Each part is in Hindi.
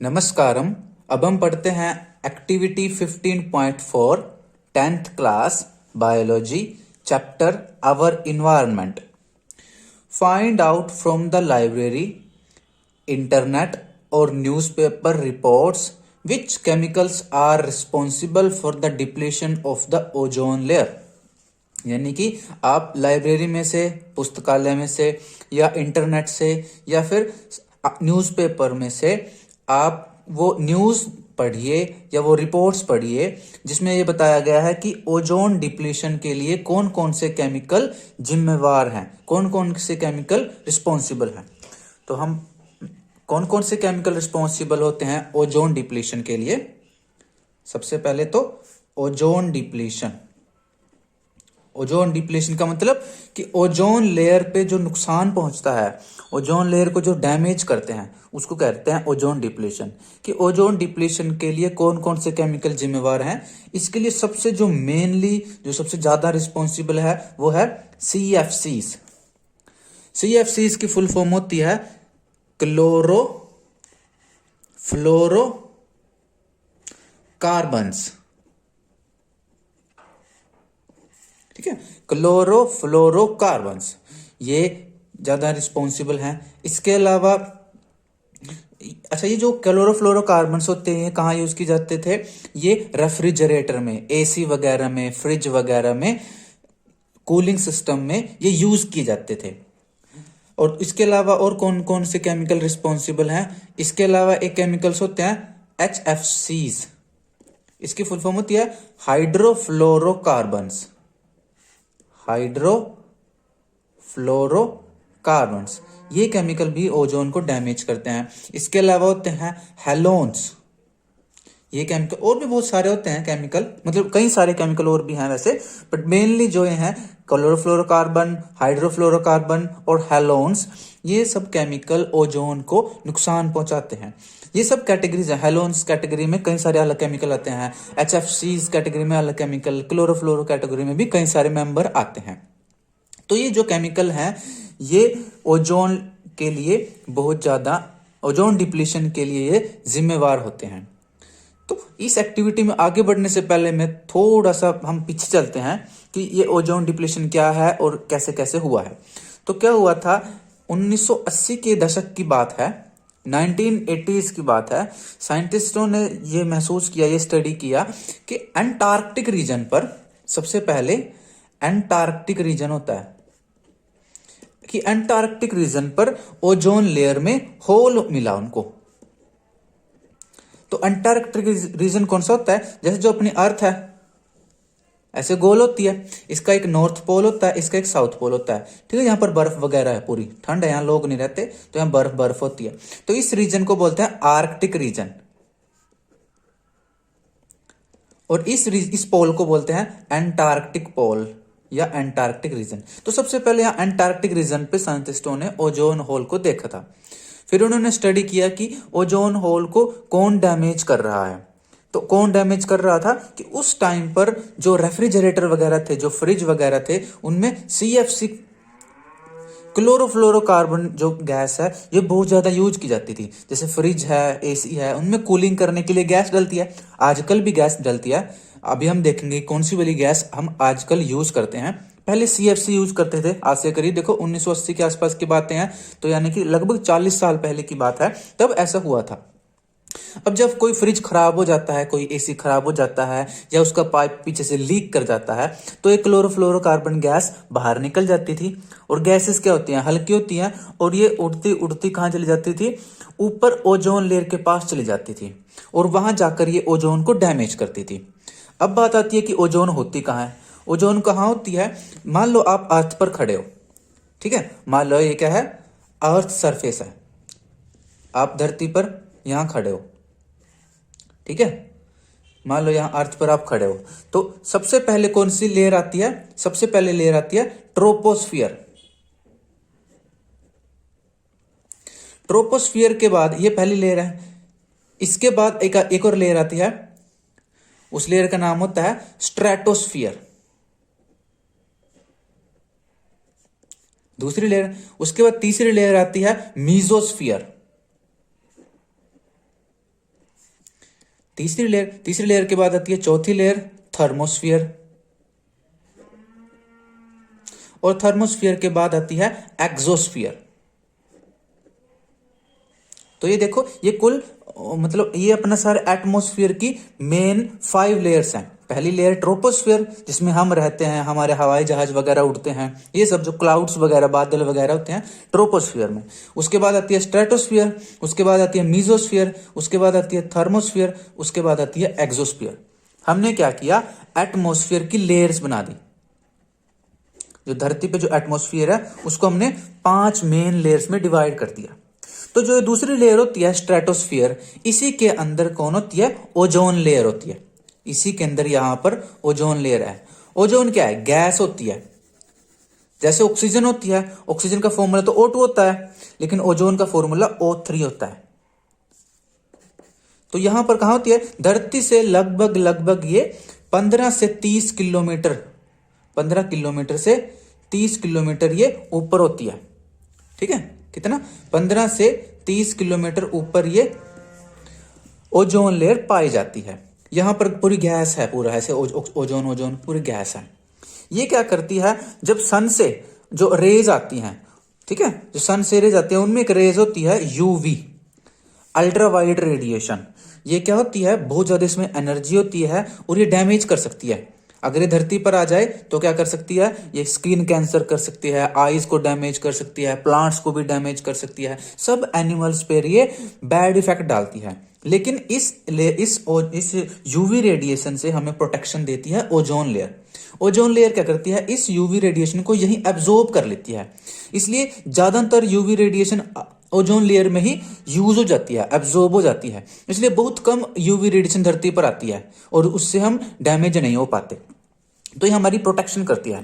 नमस्कारम। अब हम पढ़ते हैं activity 15.4 10th class biology chapter our environment. Find out from the library, internet और newspaper reports which chemicals are responsible for the depletion of the ozone layer. यानी कि आप लाइब्रेरी में से, पुस्तकालय में से या इंटरनेट से या फिर न्यूज़पेपर में से आप वो न्यूज़ पढ़िए या वो रिपोर्ट्स पढ़िए जिसमें ये बताया गया है कि ओजोन डिप्लीशन के लिए कौन कौन से केमिकल जिम्मेवार हैं, कौन कौन से केमिकल रिस्पॉन्सिबल हैं। तो हम कौन कौन से केमिकल रिस्पॉन्सिबल होते हैं ओजोन डिप्लीशन के लिए। सबसे पहले तो ओजोन डिप्लीशन। ओजोन डिप्लीशन का मतलब कि ओजोन लेयर पे जो नुकसान पहुंचता है, ओजोन लेयर को जो डैमेज करते हैं, उसको कहते हैं ओजोन डिप्लीशन। कि ओजोन डिप्लीशन के लिए कौन कौन से केमिकल जिम्मेवार हैं। इसके लिए सबसे जो मेनली जो सबसे ज्यादा रिस्पॉन्सिबल है वो है CFCs। CFCs की फुल फॉर्म होती है क्लोरो फ्लोरो कार्बन्स। ठीक है, क्लोरोफ्लोरोकार्बन्स ये ज्यादा रिस्पॉन्सिबल हैं। इसके अलावा अच्छा, ये जो क्लोरोफ्लोरोकार्बन्स होते हैं कहाँ यूज किए जाते थे? ये रेफ्रिजरेटर में, AC वगैरह में, फ्रिज वगैरह में, कूलिंग सिस्टम में ये यूज किए जाते थे। और इसके अलावा और कौन कौन से केमिकल रिस्पॉन्सिबल हैं? इसके अलावा एक केमिकल्स होते हैं HFCs। इसकी फुल फॉर्म होती है हाइड्रोफ्लोरोकार्बन्स। हाइड्रोफ्लोरोकार्बन्स ये केमिकल भी ओजोन को डैमेज करते हैं। इसके अलावा होते हैं हेलोन्स। ये केमिकल और भी बहुत सारे होते हैं केमिकल, मतलब कई सारे केमिकल और भी हैं वैसे, बट मेनली जो ये हैं क्लोरोफ्लोरोकार्बन, हाइड्रोफ्लोरोकार्बन और हेलोन्स, ये सब केमिकल ओजोन को नुकसान पहुंचाते हैं। ये सब कैटेगरीज है। हेलोन्स कैटेगरी में कई सारे अलग केमिकल आते हैं, HFCs कैटेगरी में अलग केमिकल, क्लोरोफ्लोरो कैटेगरी में भी कई सारे मेंबर आते हैं। तो ये जो केमिकल हैं ये ओजोन के लिए बहुत ज्यादा, ओजोन डिप्लीशन के लिए ये जिम्मेवार होते हैं। तो इस एक्टिविटी में आगे बढ़ने से पहले मैं थोड़ा सा हम पीछे चलते हैं कि ये ओजोन डिप्लीशन क्या है और कैसे कैसे हुआ है। तो क्या हुआ था, 1980 के दशक की बात है, 1980s की बात है। साइंटिस्टों ने ये महसूस किया, ये स्टडी किया कि अंटार्कटिक रीजन पर, सबसे पहले अंटार्कटिक रीजन होता है, कि अंटार्कटिक रीजन पर ओजोन लेयर में होल मिला उनको। तो अंटार्कटिक रीजन कौन सा होता है? जैसे जो अपनी अर्थ है ऐसे गोल होती है, इसका एक नॉर्थ पोल होता है, इसका एक साउथ पोल होता है। ठीक है, यहाँ पर बर्फ वगैरह है, पूरी ठंड है, यहाँ लोग नहीं रहते, तो यहाँ बर्फ बर्फ होती है। तो इस रीजन को बोलते हैं आर्कटिक रीजन, और इस पोल को बोलते हैं अंटार्कटिक पोल या अंटार्कटिक रीजन। तो सबसे पहले यहाँ अंटार्कटिक रीजन पे साइंटिस्टों ने ओजोन होल को देखा था। फिर उन्होंने स्टडी किया कि ओजोन होल को कौन डैमेज कर रहा है। तो कौन डैमेज कर रहा था कि उस टाइम पर जो रेफ्रिजरेटर वगैरह थे, जो फ्रिज वगैरह थे, उनमें CFC क्लोरोफ्लोरोकार्बन जो गैस है ये बहुत ज्यादा यूज की जाती थी। जैसे फ्रिज है, AC है, उनमें कूलिंग करने के लिए गैस डलती है, आजकल भी गैस डलती है। अभी हम देखेंगे कौन सी वाली गैस हम आजकल यूज करते हैं। पहले CFC यूज करते थे, आज से करीब देखो 1980 के आसपास की बातें हैं, तो यानी कि लगभग 40 साल पहले की बात है, तब ऐसा हुआ था। अब जब कोई फ्रिज खराब हो जाता है, कोई AC खराब हो जाता है, या उसका पाइप पीछे से लीक कर जाता है, तो एक क्लोरोफ्लोरोकार्बन गैस बाहर निकल जाती थी। और गैसेस क्या होती हैं? हल्की होती हैं, और ये उड़ती उड़ती कहाँ चली जाती थी? ऊपर ओजोन लेयर के पास चली जाती थी, और वहां जाकर ये ओजोन को डैमेज करती थी। अब बात आती है कि ओजोन होती कहाँ है। ओजोन कहाँ होती है? मान लो आप अर्थ पर खड़े हो, ठीक है, मान लो ये क्या है, अर्थ सरफेस है, आप धरती पर यहां खड़े हो, ठीक है, मान लो यहां अर्थ पर आप खड़े हो। तो सबसे पहले कौन सी लेयर आती है? सबसे पहले लेयर आती है ट्रोपोस्फियर। ट्रोपोस्फियर के बाद, ये पहली लेयर है, इसके बाद एक और लेयर आती है, उस लेयर का नाम होता है स्ट्रेटोस्फियर, दूसरी लेयर। उसके बाद तीसरी लेयर आती है मीजोस्फियर। तीसरी लेयर के बाद आती है चौथी लेयर थर्मोस्फियर, और थर्मोस्फियर के बाद आती है एक्सोस्फियर। तो ये देखो, ये कुल मतलब ये अपना सारे एटमॉस्फेयर की मेन 5 लेयर्स हैं। पहली लेयर ट्रोपोस्फियर, जिसमें हम रहते हैं, हमारे हवाई जहाज वगैरह उड़ते हैं, ये सब जो क्लाउड्स वगैरह बादल वगैरह होते हैं ट्रोपोस्फियर में। उसके बाद आती है स्ट्रेटोस्फियर, उसके बाद आती है मीजोस्फियर, उसके बाद आती है थर्मोस्फियर, उसके बाद आती है एक्सोस्फियर। हमने क्या किया, एटमॉस्फेयर की लेयर्स बना दी। जो धरती पे जो एटमॉस्फेयर है उसको हमने 5 मेन लेयर्स में डिवाइड कर दिया। तो जो दूसरी लेयर होती है स्ट्रेटोस्फियर, इसी के अंदर कौन होती है, ओजोन लेयर होती है। इसी के अंदर यहां पर ओजोन लेयर है। ओजोन क्या है, गैस होती है। जैसे ऑक्सीजन होती है, ऑक्सीजन का फॉर्मूला तो O2 होता है, लेकिन ओजोन का फॉर्मूला O3 होता है। तो यहां पर कहां होती है, धरती से लगभग ये 15 से 30 किलोमीटर, 15 किलोमीटर से 30 किलोमीटर ये ऊपर होती है। ठीक है, कितना, 15 से 30 किलोमीटर ऊपर ये ओजोन लेयर पाई जाती है। यहां पर पूरी गैस है, पूरा ऐसे ओजोन पूरी गैस है। ये क्या करती है, जब सन से जो रेज आती हैं, ठीक है, जो सन से रेज आती है उनमें एक रेज होती है यूवी, अल्ट्रावायलेट रेडिएशन। ये क्या होती है, बहुत ज्यादा इसमें एनर्जी होती है और ये डैमेज कर सकती है। अगर ये धरती पर आ जाए तो क्या कर सकती है, ये स्किन कैंसर कर सकती है, आईज को डैमेज कर सकती है, प्लांट्स को भी डैमेज कर सकती है, सब एनिमल्स पर ये बैड इफेक्ट डालती है। लेकिन इस यूवी रेडिएशन से हमें प्रोटेक्शन देती है ओजोन लेयर। ओजोन लेयर क्या करती है, इस यूवी रेडिएशन को यही एब्जॉर्ब कर लेती है। इसलिए ज्यादातर यूवी रेडिएशन ओजोन लेयर में ही यूज हो जाती है, एब्जॉर्ब हो जाती है। इसलिए बहुत कम यूवी रेडिएशन धरती पर आती है और उससे हम डैमेज नहीं हो पाते। तो ये हमारी प्रोटेक्शन करती है।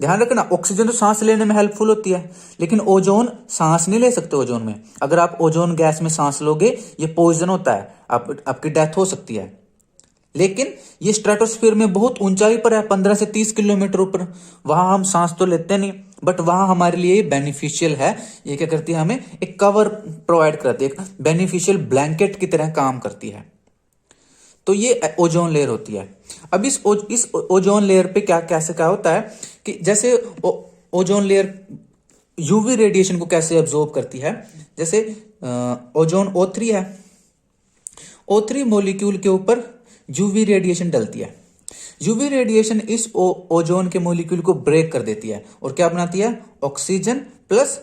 ध्यान रखना, ऑक्सीजन तो सांस लेने में हेल्पफुल होती है, लेकिन ओजोन सांस नहीं ले सकते। ओजोन में अगर आप ओजोन गैस में सांस लोगे, ये पॉइजन होता है, आपकी डेथ हो सकती है। लेकिन ये स्ट्रेटोस्फीयर में बहुत ऊंचाई पर है, 15 से 30 किलोमीटर ऊपर, वहां हम सांस तो लेते नहीं, बट वहां हमारे लिए बेनिफिशियल है। ये क्या करती है, हमें एक कवर प्रोवाइड करती है, एक बेनिफिशियल ब्लैंकेट की तरह काम करती है। तो ये ओजोन लेयर होती है। अब इस ओजोन लेयर पे क्या होता है कि जैसे ओजोन लेयर यूवी रेडिएशन को कैसे एब्जॉर्ब करती है। जैसे ओजोन O3 है, O3 मॉलिक्यूल के ऊपर यूवी रेडिएशन डलती है। यूवी रेडिएशन इस ओजोन के मॉलिक्यूल को ब्रेक कर देती है और क्या बनाती है, oxygen plus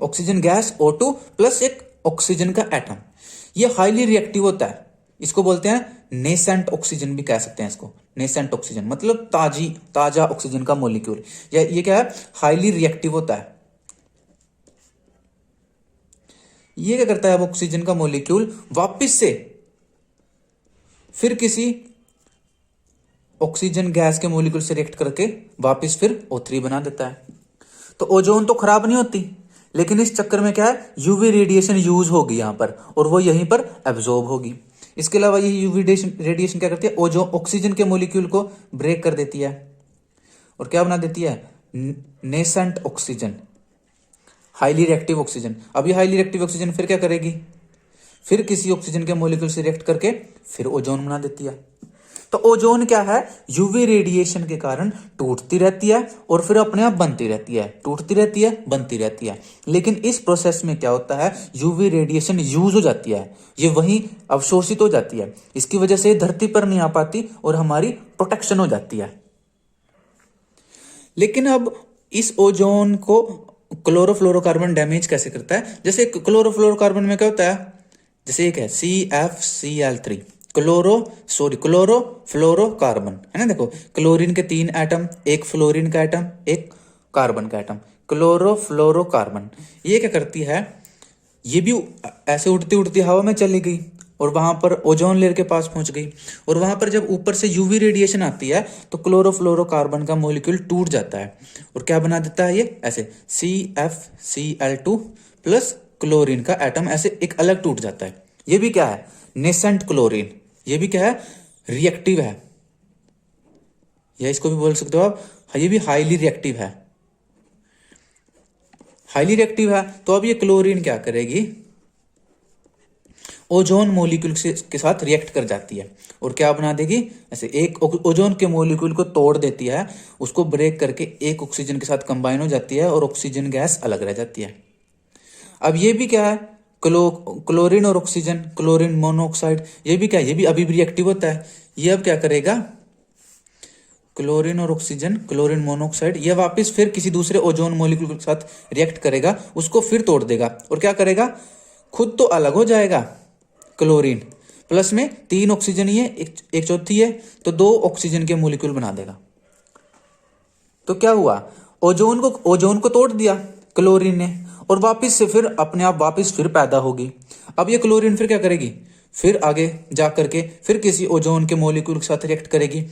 oxygen gas O2 plus एक ऑक्सीजन का एटम। ये हाईली रिएक्टिव होता है, इसको बोलते हैं नेसेंट ऑक्सीजन भी कह सकते हैं इसको। नेसेंट ऑक्सीजन मतलब ताजा ऑक्सीजन का मॉलिक्यूल। ये क्या है, हाईली रिएक्टिव होता है। ये क्या करता है, अब ऑक्सीजन का मॉलिक्यूल वापस से फिर किसी ऑक्सीजन गैस के मॉलिक्यूल से रिएक्ट करके वापस फिर O3 बना देता है। तो ओजोन तो खराब नहीं होती, लेकिन इस चक्कर में क्या है, यूवी रेडिएशन यूज होगी यहां पर और वो यहीं पर एब्जॉर्ब होगी। इसके अलावा ये यूवी रेडिएशन क्या करती है, ओजोन ऑक्सीजन के मॉलिक्यूल को ब्रेक कर देती है और क्या बना देती है, nascent oxygen, highly reactive oxygen. अब ये हाईली रिएक्टिव ऑक्सीजन फिर क्या करेगी, फिर किसी ऑक्सीजन के मॉलिक्यूल से रिएक्ट करके फिर ओजोन बना देती है। तो ओजोन क्या है, यूवी रेडिएशन के कारण टूटती रहती है और फिर अपने आप बनती रहती है, टूटती रहती है, बनती रहती है। लेकिन इस प्रोसेस में क्या होता है, यूवी रेडिएशन यूज हो जाती है, ये वहीं अवशोषित हो जाती है। इसकी वजह से धरती पर नहीं आ पाती और हमारी प्रोटेक्शन हो जाती है। लेकिन अब इस ओजोन को क्लोरोफ्लोरोकार्बन डैमेज कैसे करता है। जैसे क्लोरोफ्लोरोकार्बन में क्या होता है, जैसे एक है CFCl3, क्लोरोफ्लोरोकार्बन है ना। देखो, क्लोरीन के 3 एटम, एक फ्लोरीन का एटम, एक कार्बन का एटम, क्लोरोफ्लोरोकार्बन। ये क्या करती है, ये भी ऐसे उड़ती उड़ती हवा में चली गई और वहां पर ओजोन लेयर के पास पहुंच गई, और वहां पर जब ऊपर से यूवी रेडिएशन आती है तो क्लोरोफ्लोरोकार्बन का मॉलिक्यूल टूट जाता है और क्या बना देता है, ये ऐसे CFCl2 प्लस क्लोरीन का एटम ऐसे एक अलग टूट जाता है। ये भी क्या है, नेसेंट क्लोरीन। ये भी क्या है, रिएक्टिव है, या इसको भी बोल सकते हो आप, ये भी हाईली रिएक्टिव है। हाईली रिएक्टिव है तो अब ये क्लोरीन क्या करेगी, ओजोन मॉलिक्यूल के साथ रिएक्ट कर जाती है और क्या बना देगी, ऐसे एक ओजोन के मॉलिक्यूल को तोड़ देती है, उसको ब्रेक करके एक ऑक्सीजन के साथ कंबाइन हो जाती है और ऑक्सीजन गैस अलग रह जाती है। अब ये भी क्या है, क्लोरीन और ऑक्सीजन, क्लोरीन मोनोऑक्साइड, ये भी क्या है, ये भी अभी भी रिएक्टिव होता है। ये अब क्या करेगा, क्लोरीन और ऑक्सीजन, क्लोरीन मोनोऑक्साइड, ये वापस फिर किसी दूसरे ओजोन मॉलिक्यूल के साथ रिएक्ट करेगा, उसको फिर तोड़ देगा और क्या करेगा, खुद तो अलग हो जाएगा क्लोरीन, प्लस में 3 ऑक्सीजन ही है, एक चौथी है, तो 2 ऑक्सीजन के मॉलिक्यूल बना देगा। तो क्या हुआ, ओजोन को तोड़ दिया क्लोरीन ने और वापस से फिर अपने आप वापस फिर पैदा होगी। अब ये क्लोरीन फिर क्या करेगी, फिर आगे जा करके फिर किसी ओजोन के मॉलिक्यूल के साथ रिएक्ट करेगी,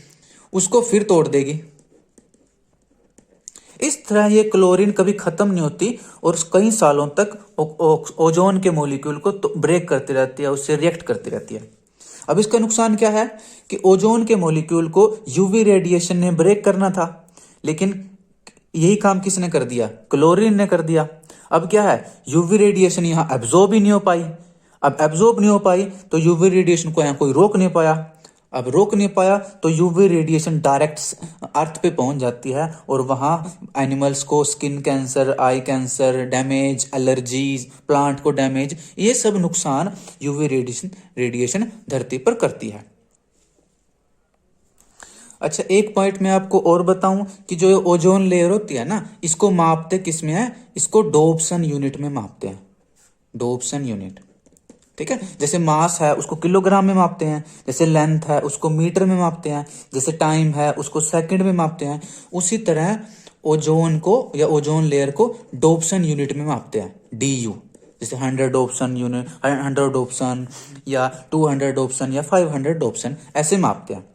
उसको फिर तोड़ देगी। इस तरह ये क्लोरीन कभी खत्म नहीं होती और कई सालों तक ओजोन के मॉलिक्यूल को ब्रेक करती रहती है, उससे रिएक्ट करती रहती है। अब इसका नुकसान क्या है कि ओजोन के मॉलिक्यूल को यूवी रेडिएशन ने ब्रेक करना था, लेकिन यही काम किसने कर दिया, क्लोरीन ने कर दिया। अब क्या है, यूवी रेडिएशन यहाँ एब्जॉर्ब ही नहीं हो पाई। अब एब्जॉर्ब नहीं हो पाई तो यूवी रेडिएशन को यहाँ कोई रोक नहीं पाया। अब रोक नहीं पाया तो यूवी रेडिएशन डायरेक्ट अर्थ पे पहुंच जाती है और वहां एनिमल्स को स्किन कैंसर, आई कैंसर, डैमेज, एलर्जीज, प्लांट को डैमेज, ये सब नुकसान यूवी रेडिएशन धरती पर करती है। अच्छा, एक पॉइंट मैं आपको और बताऊं कि जो ओजोन लेयर होती है ना, इसको मापते किस में है, इसको डोप्सन यूनिट में मापते हैं, डोप्सन यूनिट। ठीक है, जैसे मास है उसको किलोग्राम में मापते हैं, जैसे लेंथ है उसको मीटर में मापते हैं, जैसे टाइम है उसको सेकंड में मापते हैं, उसी तरह ओजोन को या ओजोन लेयर को डोप्सन यूनिट में मापते हैं, DU। जैसे 100 डोप्सन यूनिट, 100 डोप्सन या 200 डोप्सन या 500 डोप्सन, ऐसे मापते हैं।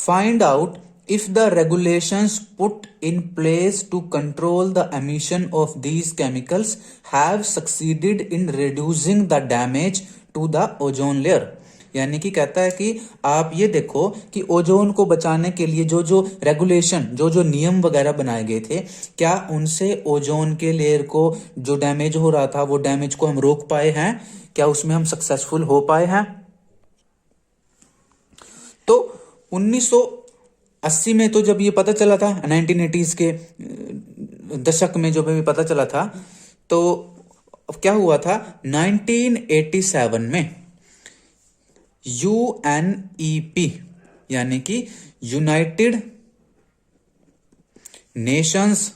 Find out if the regulations put in place to control the emission of these chemicals have succeeded in reducing the damage to the ozone layer। यानी कि कहता है कि आप ये देखो कि ओजोन को बचाने के लिए जो जो रेगुलेशन, जो जो नियम वगैरह बनाए गए थे, क्या उनसे ओजोन के लेयर को जो डैमेज हो रहा था वो डैमेज को हम रोक पाए हैं, क्या उसमें हम सक्सेसफुल हो पाए हैं। तो 1980 में तो जब ये पता चला था, 1980s के दशक में जब ये पता चला था, तो क्या हुआ था, 1987 में UNEP यानी कि United Nations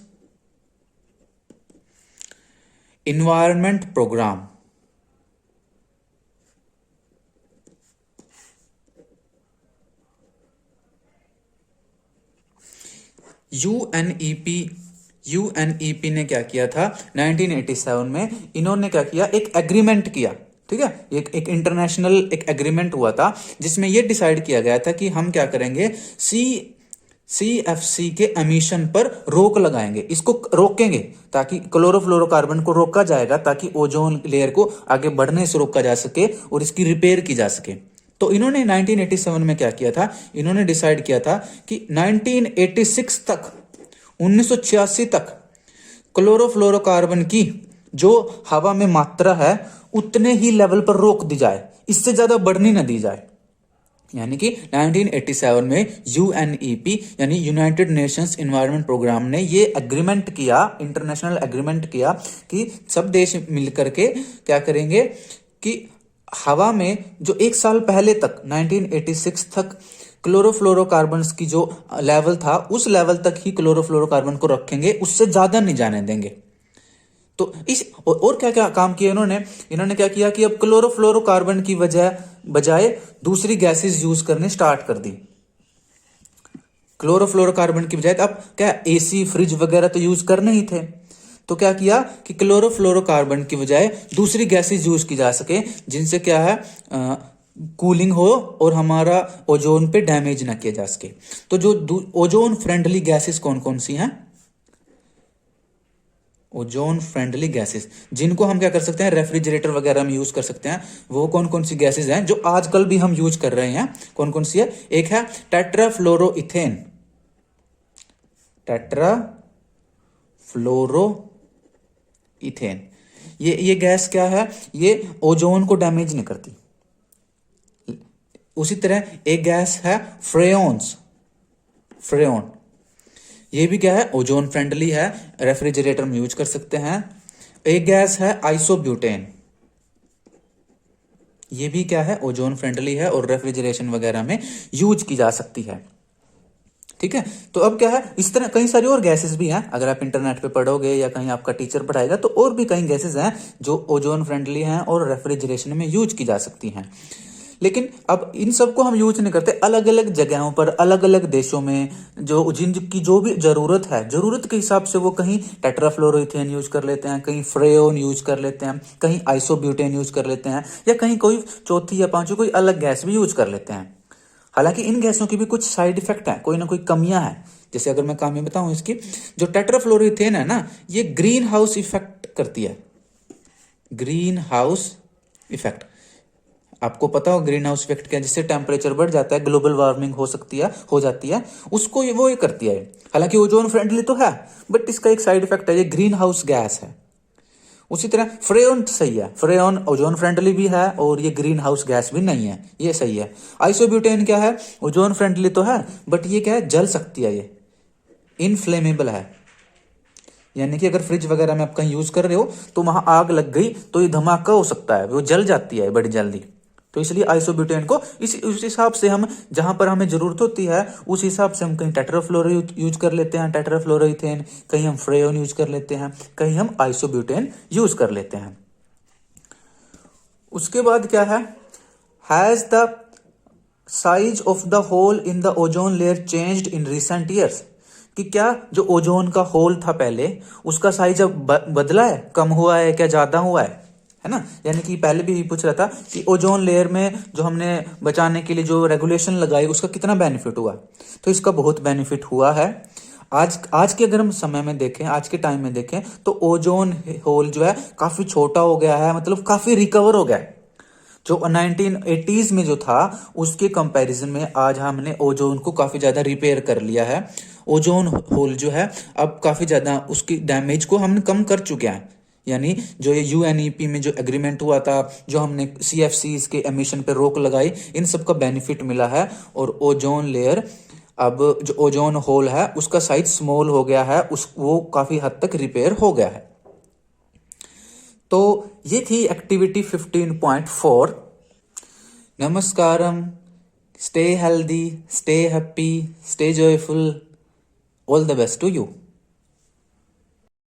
environment programme, UNEP ने क्या किया था 1987 में, इन्होंने क्या किया, एक एग्रीमेंट किया। ठीक है, एक इंटरनेशनल एक एग्रीमेंट हुआ था जिसमें यह डिसाइड किया गया था कि हम क्या करेंगे, CFC के एमिशन पर रोक लगाएंगे, इसको रोकेंगे ताकि क्लोरोफ्लोरोकार्बन को रोका जाएगा, ताकि ओजोन लेयर को आगे बढ़ने से रोका जा सके और इसकी रिपेयर की जा सके। तो इन्होंने 1987 में क्या किया था, इन्होंने डिसाइड किया था कि 1986 तक, 1986 तक क्लोरोफ्लोरोकार्बन की जो हवा में मात्रा है उतने ही लेवल पर रोक दी जाए, इससे ज्यादा बढ़ने न दी जाए। यानी कि 1987 में UNEP यानी यूनाइटेड नेशंस एनवायरनमेंट प्रोग्राम ने ये एग्रीमेंट किया, इंटरनेशनल एग्रीमेंट किया कि सब देश मिलकर के क्या करेंगे कि हवा में जो एक साल पहले तक 1986 तक क्लोरोफ्लोरोकार्बन की जो लेवल था उस लेवल तक ही क्लोरोफ्लोरोकार्बन को रखेंगे, उससे ज्यादा नहीं जाने देंगे। तो इस और क्या क्या काम किया इन्होंने क्या किया कि अब क्लोरोफ्लोरोकार्बन की बजाय दूसरी गैसेस यूज करने स्टार्ट कर दी। क्लोरोफ्लोरोकार्बन की बजाय अब क्या AC, फ्रिज वगैरह तो यूज करने ही थे, तो क्या किया कि क्लोरोफ्लोरोकार्बन की बजाय दूसरी गैसेस यूज की जा सके जिनसे क्या है कूलिंग हो और हमारा ओजोन पे डैमेज ना किया जा सके। तो जो ओजोन फ्रेंडली गैसेस कौन कौन सी हैं, ओजोन फ्रेंडली गैसेस जिनको हम क्या कर सकते हैं, रेफ्रिजरेटर वगैरह में यूज कर सकते हैं, वो कौन कौन सी गैसेस हैं जो आजकल भी हम यूज कर रहे हैं, कौन कौन सी है। एक है टेट्राफ्लोरोइथेन, टेट्राफ्लोरोइथेन, ये गैस क्या है, ये ओजोन को डैमेज नहीं करती। उसी तरह एक गैस है फ्रेओन, ये भी क्या है, ओजोन फ्रेंडली है, रेफ्रिजरेटर में यूज कर सकते हैं। एक गैस है आइसोब्यूटेन, ये भी क्या है, ओजोन फ्रेंडली है और रेफ्रिजरेशन वगैरह में यूज की जा सकती है। ठीक है, तो अब क्या है, इस तरह कई सारी और गैसेस भी हैं, अगर आप इंटरनेट पे पढ़ोगे या कहीं आपका टीचर पढ़ाएगा तो और भी कई गैसेस हैं जो ओजोन फ्रेंडली हैं और रेफ्रिजरेशन में यूज की जा सकती हैं। लेकिन अब इन सबको हम यूज नहीं करते, अलग अलग जगहों पर अलग अलग देशों में जो जिनकी जो भी जरूरत है, जरूरत के हिसाब से वो कहीं टेट्राफ्लोरोइथेन यूज कर लेते हैं, कहीं फ्रेओन यूज कर लेते हैं, कहीं आइसोब्यूटेन यूज कर लेते हैं, या कहीं कोई चौथी या पांचवी कोई अलग गैस भी यूज कर लेते हैं। हालांकि इन गैसों की भी कुछ साइड इफेक्ट है, कोई ना कोई कमियां हैं। जैसे अगर मैं काम में बताऊं इसकी, जो टेट्राफ्लोरोइथेन है ना, ये ग्रीन हाउस इफेक्ट करती है। ग्रीन हाउस इफेक्ट, आपको पता हो ग्रीन हाउस इफेक्ट क्या है, जिससे टेम्परेचर बढ़ जाता है, ग्लोबल वार्मिंग हो जाती है, उसको ये करती है। हालांकि ओजोन फ्रेंडली तो है, बट इसका एक साइड इफेक्ट है, ये ग्रीन हाउस गैस है। उसी तरह फ्रेओन सही है, फ्रेओन ओजोन फ्रेंडली भी है और ये ग्रीन हाउस गैस भी नहीं है, ये सही है। आइसोब्यूटेन क्या है, ओजोन फ्रेंडली तो है, बट ये क्या है, जल सकती है, ये इनफ्लेमेबल है। यानी कि अगर फ्रिज वगैरह में आप कहीं यूज कर रहे हो तो वहां आग लग गई तो ये धमाका हो सकता है, वो जल जाती है बड़ी जल्दी। तो इसलिए आइसोब्यूटेन को उस हिसाब से हम जहां पर हमें जरूरत होती है उस हिसाब से हम कहीं टेट्राफ्लोरो यूज कर लेते हैं, टेट्राफ्लोरोइथेन, कहीं हम फ्रेओन यूज कर लेते हैं, कहीं हम आइसोब्यूटेन यूज कर लेते हैं। उसके बाद क्या है, has the size of the hole in the ozone layer changed in recent years, कि क्या जो ओजोन का होल था पहले उसका साइज अब बदला है, कम हुआ है, क्या ज्यादा हुआ है ना। यानी कि पहले भी पूछ रहा था कि ओजोन लेयर में जो हमने बचाने के लिए जो रेगुलेशन लगाई उसका कितना बेनिफिट हुआ, तो इसका बहुत बेनिफिट हुआ है। आज के अगर हम समय में देखें, आज के टाइम में देखें तो ओजोन होल जो है काफी छोटा हो गया है, मतलब काफी रिकवर हो गया है। जो 1980s में जो था उसके कंपैरिजन में आज हमने ओजोन को काफी ज्यादा रिपेयर कर लिया है। ओजोन होल जो है अब काफी ज्यादा उसकी डैमेज को हम कम कर चुके हैं। यानी जो ये यूएनईपी में जो एग्रीमेंट हुआ था, जो हमने सीएफसीज के एमिशन पे रोक लगाई, इन सब का बेनिफिट मिला है। और ओजोन लेयर, अब जो ओजोन होल है उसका साइज स्मॉल हो गया है, वो काफी हद तक रिपेयर हो गया है। तो ये थी एक्टिविटी 15.4। नमस्कारम, stay healthy, stay happy, stay joyful, all the best to you.